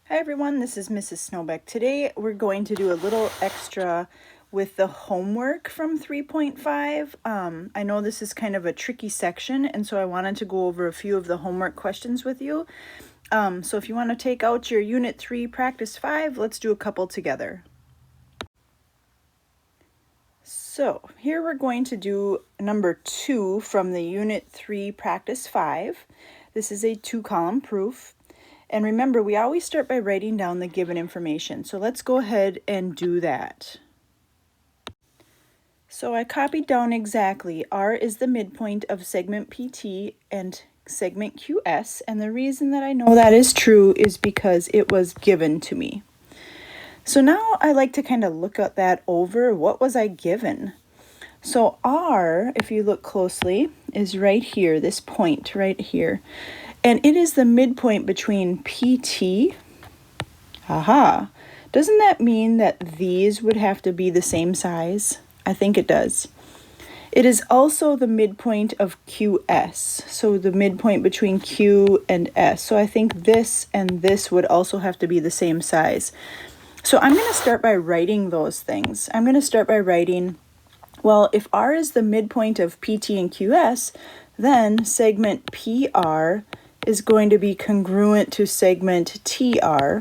Hi everyone, this is Mrs. Snowbeck. Today we're going to do a little extra with the homework from 3.5. I know this is kind of a tricky section, and so I wanted to go over a few of the homework questions with you. So if you want to take out your Unit 3 Practice 5, let's do a couple together. So here we're going to do number 2 from the Unit 3 Practice 5. This is a 2-column proof. And remember, we always start by writing down the given information. So let's go ahead and do that. So I copied down exactly. R is the midpoint of segment PT and segment QS. And the reason that I know that is true is because it was given to me. So now I like to kind of look at that over. What was I given? So R, if you look closely, is right here, this point right here. And it is the midpoint between PT. Aha. Doesn't that mean that these would have to be the same size? I think it does. It is also the midpoint of QS. So the midpoint between Q and S. So I think this and this would also have to be the same size. So I'm going to start by writing those things. I'm going to start by writing, well, if R is the midpoint of PT and QS, then segment PR is going to be congruent to segment TR,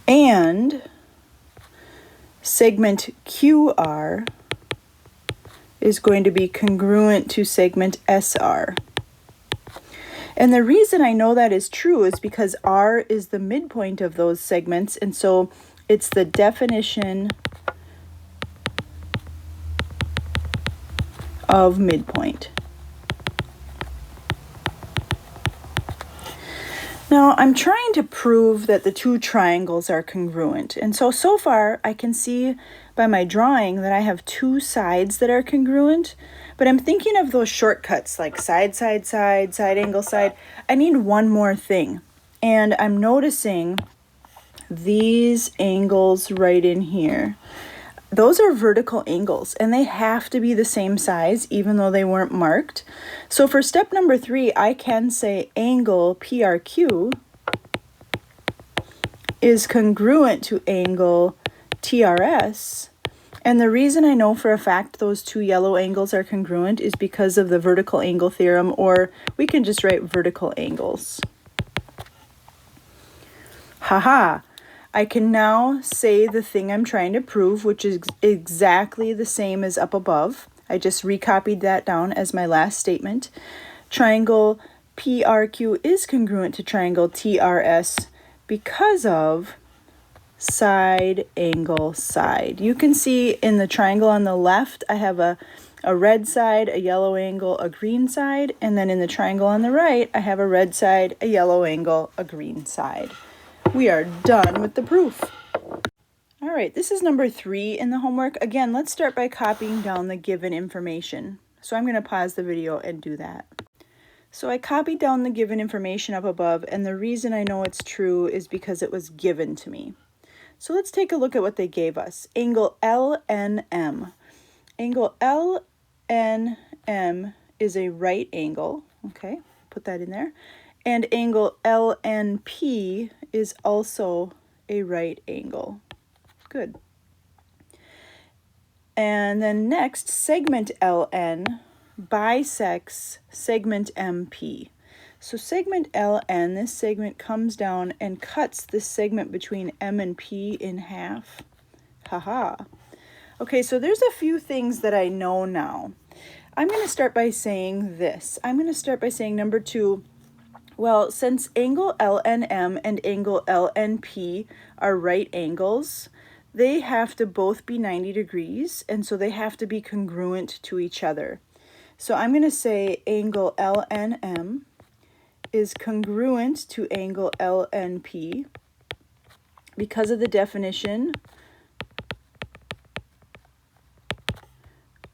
and segment QR is going to be congruent to segment SR. And the reason I know that is true is because R is the midpoint of those segments, and so it's the definition of midpoint. Now, I'm trying to prove that the two triangles are congruent. And so far, I can see by my drawing that I have two sides that are congruent. But I'm thinking of those shortcuts like side, side, side, side angle, side. I need one more thing. And I'm noticing these angles right in here. Those are vertical angles, and they have to be the same size even though they weren't marked. So for step number 3, I can say angle PRQ is congruent to angle TRS. And the reason I know for a fact those two yellow angles are congruent is because of the vertical angle theorem, or we can just write vertical angles. Haha! I can now say the thing I'm trying to prove, which is exactly the same as up above. I just recopied that down as my last statement. Triangle PRQ is congruent to triangle TRS because of side, angle, side. You can see in the triangle on the left, I have a red side, a yellow angle, a green side, and then in the triangle on the right, I have a red side, a yellow angle, a green side. We are done with the proof. All right, this is number 3 in the homework. Again, let's start by copying down the given information. So I'm going to pause the video and do that. So I copied down the given information up above, and the reason I know it's true is because it was given to me. So let's take a look at what they gave us. Angle LNM. Angle LNM is a right angle. Okay, put that in there. And angle LNP is also a right angle. Good. And then next, segment LN bisects segment MP. So segment LN, this segment comes down and cuts this segment between M and P in half. Haha. Okay, so there's a few things that I know now. I'm going to start by saying this. I'm going to start by saying number 2, well, since angle LNM and angle LNP are right angles, they have to both be 90 degrees, and so they have to be congruent to each other. So I'm going to say angle LNM is congruent to angle LNP because of the definition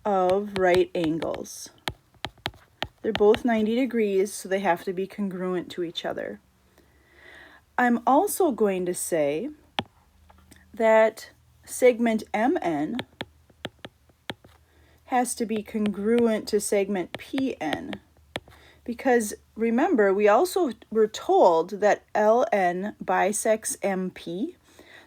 of right angles. They're both 90 degrees, so they have to be congruent to each other. I'm also going to say that segment MN has to be congruent to segment PN Because remember, we also were told that LN bisects MP,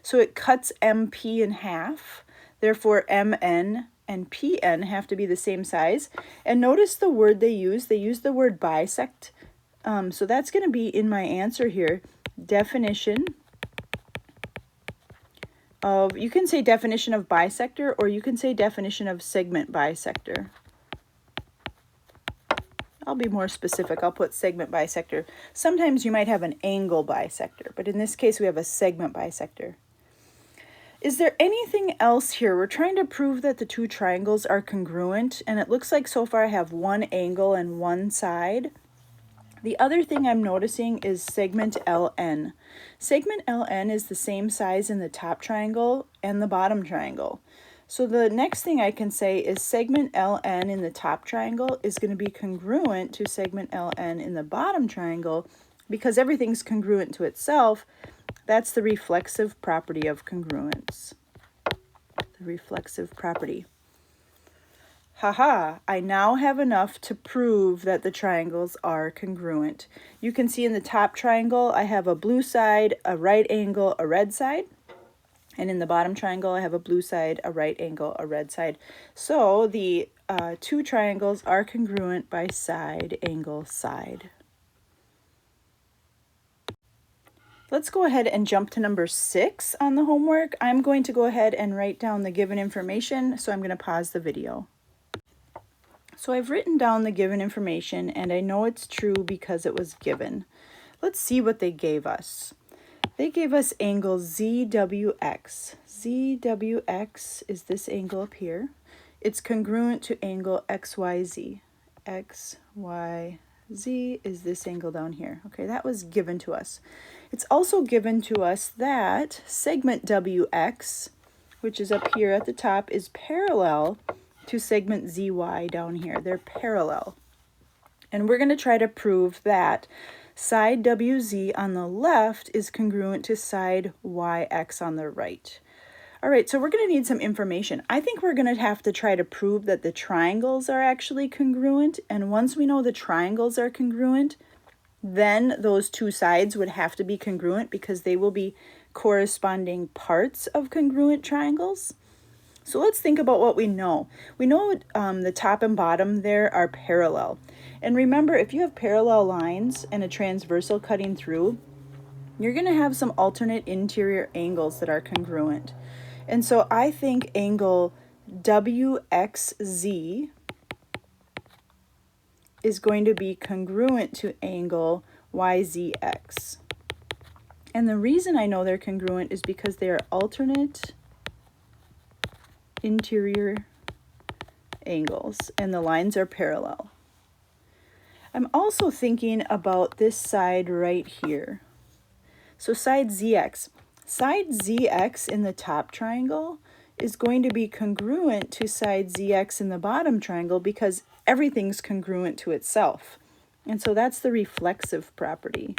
so it cuts MP in half. Therefore, MN and PN have to be the same size. And notice the word they use. They use the word bisect. So that's going to be in my answer here. Definition of, you can say definition of bisector, or you can say definition of segment bisector. I'll be more specific. I'll put segment bisector. Sometimes you might have an angle bisector, but in this case we have a segment bisector. Is there anything else here? We're trying to prove that the two triangles are congruent, and it looks like so far I have one angle and one side. The other thing I'm noticing is segment LN. Segment LN is the same size in the top triangle and the bottom triangle. So the next thing I can say is segment LN in the top triangle is going to be congruent to segment LN in the bottom triangle, because everything's congruent to itself. That's the reflexive property of congruence. The reflexive property. Haha, I now have enough to prove that the triangles are congruent. You can see in the top triangle I have a blue side, a right angle, a red side. And in the bottom triangle, I have a blue side, a right angle, a red side. So the two triangles are congruent by side, angle, side. Let's go ahead and jump to number 6 on the homework. I'm going to go ahead and write down the given information, so I'm going to pause the video. So I've written down the given information, and I know it's true because it was given. Let's see what they gave us. They gave us angle ZWX. ZWX is this angle up here. It's congruent to angle XYZ. XYZ is this angle down here. Okay, that was given to us. It's also given to us that segment WX, which is up here at the top, is parallel to segment ZY down here. They're parallel. And we're going to try to prove that side WZ on the left is congruent to side YX on the right. All right, so we're going to need some information. I think we're going to have to try to prove that the triangles are actually congruent. And once we know the triangles are congruent, then those two sides would have to be congruent because they will be corresponding parts of congruent triangles. So let's think about what we know. We know the top and bottom there are parallel. And remember, if you have parallel lines and a transversal cutting through, you're going to have some alternate interior angles that are congruent. And so I think angle WXZ is going to be congruent to angle YZX. And the reason I know they're congruent is because they are alternate interior angles and the lines are parallel. I'm also thinking about this side right here. So side ZX. Side ZX in the top triangle is going to be congruent to side ZX in the bottom triangle because everything's congruent to itself. And so that's the reflexive property.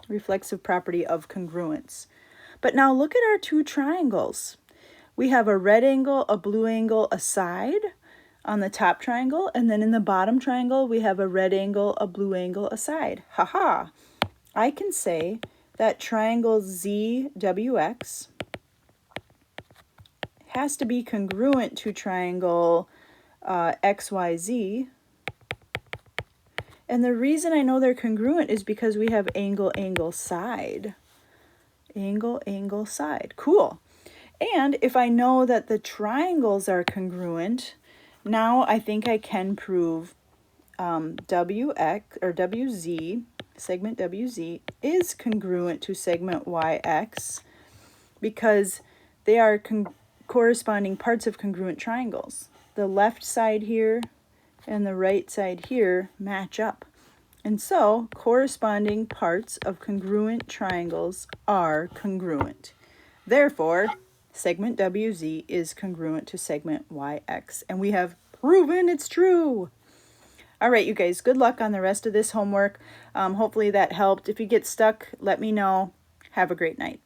Reflexive property of congruence. But now look at our two triangles. We have a red angle, a blue angle, a side on the top triangle, and then in the bottom triangle we have a red angle, a blue angle, a side. Haha! I can say that triangle ZWX has to be congruent to triangle XYZ. And the reason I know they're congruent is because we have angle, angle, side. Angle, angle, side. Cool. And if I know that the triangles are congruent, now I think I can prove WX or WZ, segment WZ, is congruent to segment YX because they are corresponding parts of congruent triangles. The left side here and the right side here match up. And so corresponding parts of congruent triangles are congruent. Therefore, segment WZ is congruent to segment YX. And we have proven it's true. All right, you guys, good luck on the rest of this homework. Hopefully that helped. If you get stuck, let me know. Have a great night.